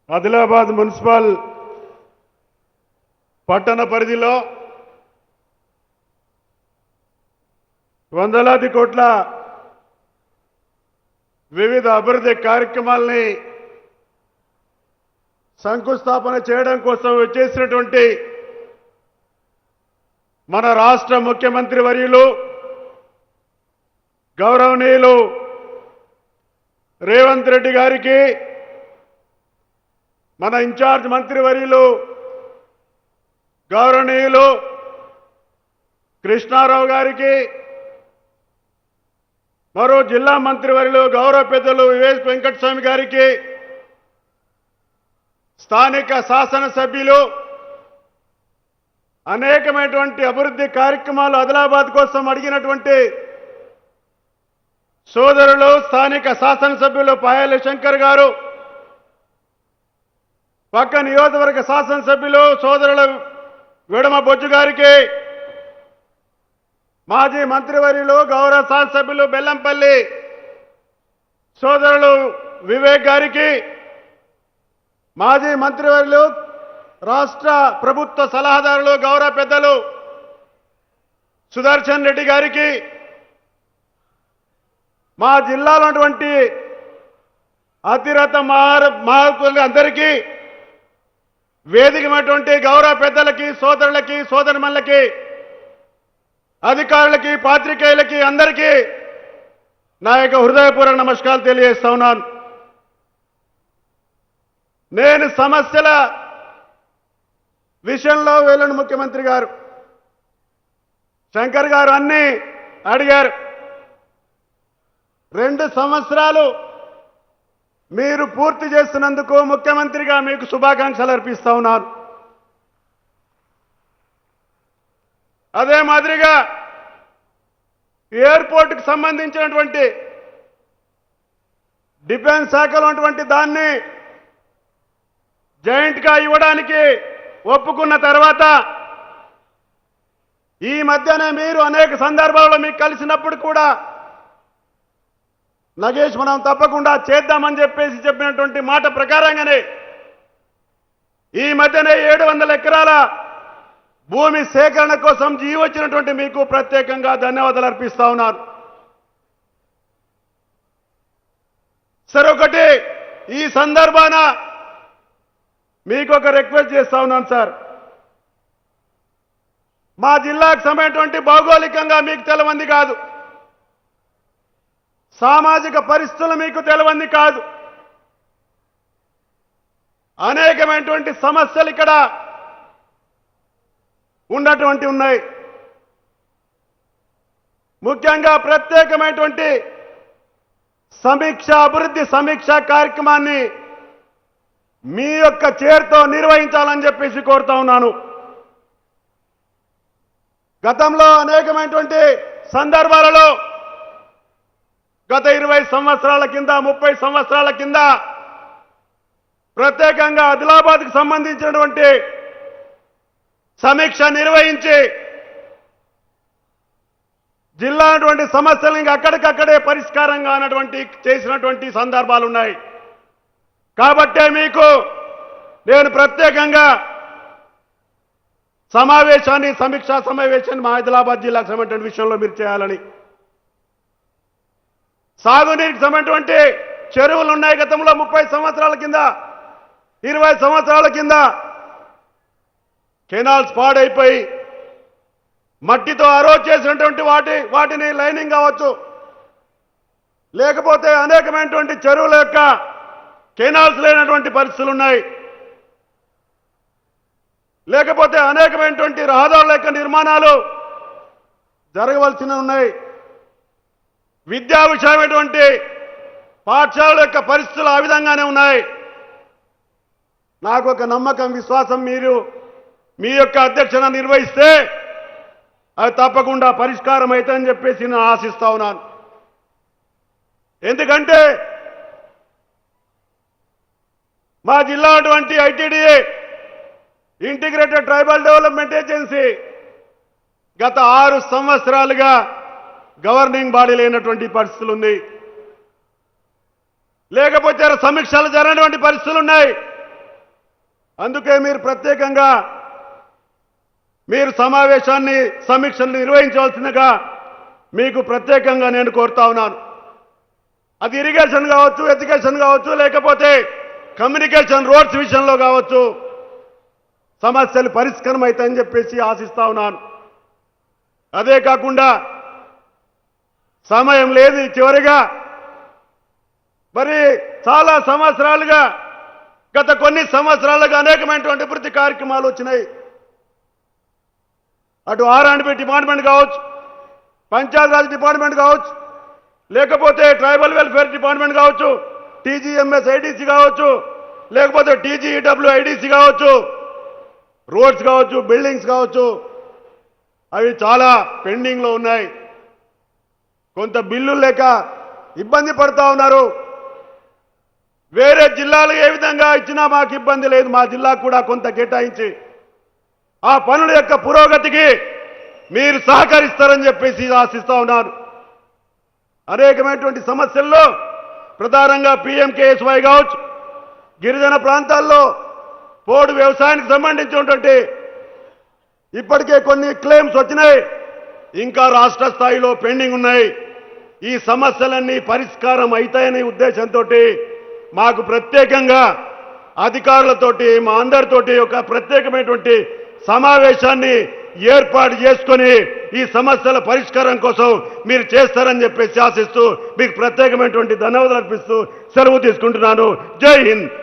Adilabad municipal పట్టణ పరిధిలో వందలాది కోట్ల వివిధ అభివృద్ధి కార్యక్రమాలని శంకుస్థాపన చేయడం కోసం వచ్చేసినటువంటి మన రాష్ట్ర ముఖ్యమంత్రి వర్యులు గౌరవనీయులు రేవంత్ రెడ్డి గారికి, మన ఇన్ఛార్జ్ మంత్రివర్యులు గౌరవనీయులు కృష్ణారావు గారికి, మరో జిల్లా మంత్రివర్యులు గౌరవ పెద్దలు వివేక్ వెంకటస్వామి గారికి, స్థానిక శాసనసభ్యులు అనేకమైనటువంటి అభివృద్ధి కార్యక్రమాలు ఆదిలాబాద్ కోసం అడిగినటువంటి సోదరులు స్థానిక శాసనసభ్యులు పాయల శంకర్ గారు, పక్క నియోజకవర్గ శాసనసభ్యులు సోదరులు విడమ బొజ్జు గారికి, మాజీ మంత్రివర్యులు గౌరవ శాసనసభ్యులు బెల్లంపల్లి సోదరులు వివేక్ గారికి, మాజీ మంత్రివర్యులు రాష్ట్ర ప్రభుత్వ సలహాదారులు గౌరవ పెద్దలు సుదర్శన్ రెడ్డి గారికి, మా జిల్లాలో ఉన్నటువంటి అతిరథ మహాకులు అందరికీ, వేదికమైనటువంటి గౌరవ పెద్దలకి, సోదరులకి, సోదరిమణులకి, అధికారులకి, పాత్రికేయులకి అందరికీ నా యొక్క హృదయపూర్వక నమస్కారాలు తెలియజేస్తా ఉన్నాను. నేను సమస్యల విషయంలో వెళ్ళను. ముఖ్యమంత్రి గారు శంకర్ గారు అన్నీ అడిగారు. 2 సంవత్సరాలు మీరు పూర్తి చేస్తున్నందుకు ముఖ్యమంత్రిగా మీకు శుభాకాంక్షలు అర్పిస్తా ఉన్నాను. అదే మాదిరిగా ఎయిర్పోర్టుకు సంబంధించినటువంటి డిఫెన్స్ శాఖలో ఉన్నటువంటి దాన్ని జాయింట్గా ఇవ్వడానికి ఒప్పుకున్న తర్వాత ఈ మధ్యనే మీరు అనేక సందర్భాల్లో మీకు కలిసినప్పుడు కూడా నగేష్ మనం తప్పకుండా చేద్దామని చెప్పినటువంటి మాట ప్రకారంగానే ఈ మధ్యనే 700 ఎకరాల భూమి సేకరణ కోసం జీవో వచ్చినటువంటి మీకు ప్రత్యేకంగా ధన్యవాదాలు అర్పిస్తా ఉన్నాను. సరే, ఒకటి ఈ సందర్భాన మీకు ఒక రిక్వెస్ట్ చేస్తా ఉన్నాను సార్. మా జిల్లాకు సంబంధించినటువంటి భౌగోళికంగా మీకు తెలవంది కాదు, సామాజిక పరిస్థితులు మీకు తెలవంది కాదు, అనేకమైనటువంటి సమస్యలు ఇక్కడ ఉన్నటువంటి ఉన్నాయి. ముఖ్యంగా ప్రత్యేకమైనటువంటి అభివృద్ధి సమీక్ష కార్యక్రమాన్ని మీ యొక్క చేరుతో నిర్వహించాలని చెప్పేసి కోరుతా ఉన్నాను. గతంలో అనేకమైనటువంటి సందర్భాలలో గత 20 సంవత్సరాల కింద, 30 సంవత్సరాల కింద ప్రత్యేకంగా ఆదిలాబాద్కు సంబంధించినటువంటి సమీక్ష నిర్వహించి జిల్లా అటువంటి సమస్యలు ఇంకా అక్కడికక్కడే పరిష్కారంగా అన్నటువంటి చేసినటువంటి సందర్భాలు ఉన్నాయి. కాబట్టే మీకు నేను ప్రత్యేకంగా సమీక్షా సమావేశాన్ని మా ఆదిలాబాద్ జిల్లాకు సంబంధించిన విషయంలో మీరు చేయాలని, సాగునీటికి సంబంధించినటువంటి చెరువులు ఉన్నాయి. గతంలో 30 సంవత్సరాల కింద, 20 సంవత్సరాల కింద కెనాల్స్ పాడైపోయి మట్టితో అరోజ్ చేసినటువంటి వాటిని లైనింగ్ కావచ్చు, లేకపోతే అనేకమైనటువంటి చెరువుల యొక్క కెనాల్స్ లేనటువంటి పరిస్థితులు ఉన్నాయి, లేకపోతే అనేకమైనటువంటి రహదారుల యొక్క నిర్మాణాలు జరగవలసినవి ఉన్నాయి. విద్యా విషయమైనటువంటి పాఠశాలల యొక్క పరిస్థితులు ఆ విధంగానే ఉన్నాయి. నాకు ఒక నమ్మకం, విశ్వాసం, మీరు మీ యొక్క అధ్యక్షత నిర్వహిస్తే అది తప్పకుండా పరిష్కారం అవుతుందని చెప్పేసి నేను ఆశిస్తా ఉన్నాను. ఎందుకంటే మా జిల్లా అటువంటి ITDA integrated tribal development agency గత 6 సంవత్సరాలుగా గవర్నింగ్ బాడీ లేనటువంటి పరిస్థితులు ఉంది, లేకపోతే సమీక్షలు జరగనటువంటి పరిస్థితులు ఉన్నాయి. అందుకే మీరు ప్రత్యేకంగా మీరు సమావేశాన్ని సమీక్షలు నిర్వహించవలసిందిగా మీకు ప్రత్యేకంగా నేను కోరుతా ఉన్నాను. అది ఇరిగేషన్ కావచ్చు, ఎడ్యుకేషన్ కావచ్చు, లేకపోతే కమ్యూనికేషన్ రోడ్స్ విషయంలో కావచ్చు, సమస్యలు పరిష్కారం అవుతాయని చెప్పేసి ఆశిస్తా ఉన్నాను. అదే కాకుండా సమయం లేదు. చివరిగా మరి చాలా సంవత్సరాలుగా గత కొన్ని సంవత్సరాలుగా అనేకమైనటువంటి అభివృద్ధి కార్యక్రమాలు వచ్చినాయి. అటు R&B డిపార్ట్మెంట్ కావచ్చు, పంచాయతీరాజ్ డిపార్ట్మెంట్ కావచ్చు, లేకపోతే ట్రైబల్ వెల్ఫేర్ డిపార్ట్మెంట్ కావచ్చు, TGMS IDC కావచ్చు, లేకపోతే TGEW IDC కావచ్చు, రోడ్స్ కావచ్చు, బిల్డింగ్స్ కావచ్చు, అవి చాలా పెండింగ్లో ఉన్నాయి. కొంత బిల్లులు లేక ఇబ్బంది పడుతూ ఉన్నారు. వేరే జిల్లాలు ఏ విధంగా ఇచ్చినా మాకు ఇబ్బంది లేదు. మా జిల్లాకు కూడా కొంత కేటాయించి ఆ పనుల యొక్క పురోగతికి మీరు సహకరిస్తారని చెప్పేసి ఆశిస్తా ఉన్నారు. అనేకమైనటువంటి సమస్యల్లో ప్రధానంగా PMKSY కావచ్చు, గిరిజన ప్రాంతాల్లో పోడు వ్యవసాయానికి సంబంధించినటువంటి ఇప్పటికే కొన్ని క్లెయిమ్స్ వచ్చినాయి, ఇంకా రాష్ట్ర స్థాయిలో పెండింగ్ ఉన్నాయి. ఈ సమస్యలన్నీ పరిష్కారం అవుతాయనే ఉద్దేశంతో మాకు ప్రత్యేకంగా అధికారులతోటి మా అందరితోటి ఒక ప్రత్యేకమైనటువంటి సమావేశాన్ని ఏర్పాటు చేసుకొని ఈ సమస్యల పరిష్కారం కోసం మీరు చేస్తారని చెప్పేసి ఆశిస్తూ మీకు ప్రత్యేకమైనటువంటి ధన్యవాదాలు అర్పిస్తూ సెలవు తీసుకుంటున్నాను. జై హింద్.